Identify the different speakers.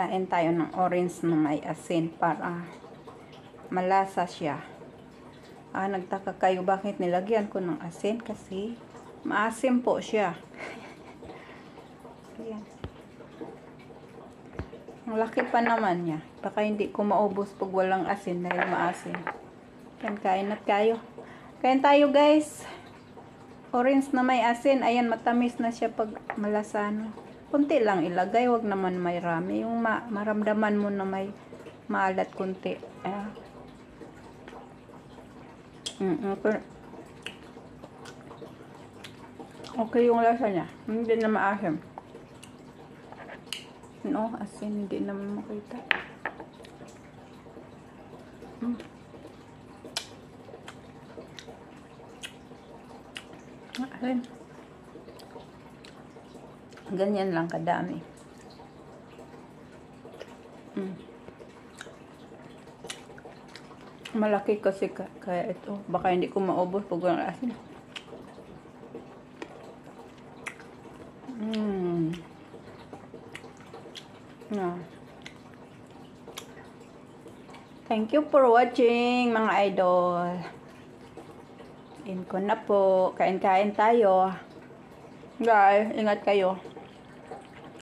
Speaker 1: Kain tayo ng orange na may asin para malasa siya. Nagtaka kayo bakit nilagyan ko ng asin kasi maasim po siya. Ayan. Ang laki pa naman niya. Baka hindi ko maubos pag walang asin dahil maasim. Yan, kain na tayo. Kain tayo guys. Orange na may asin. Ayan, matamis na siya pag malasan. Kunti lang ilagay, wag naman may rami. Yung maramdaman mo na may maalat kunti. Okay yung lasa niya. Hindi na maasim. No, asin hindi naman makita. Asin. Ganyan lang kadami. Malaki kasi kaya ito. Baka hindi ko maubos pag walang asin. Thank you for watching mga idol. Kain ko na po. Kain-kain tayo. Guys, ingat kayo.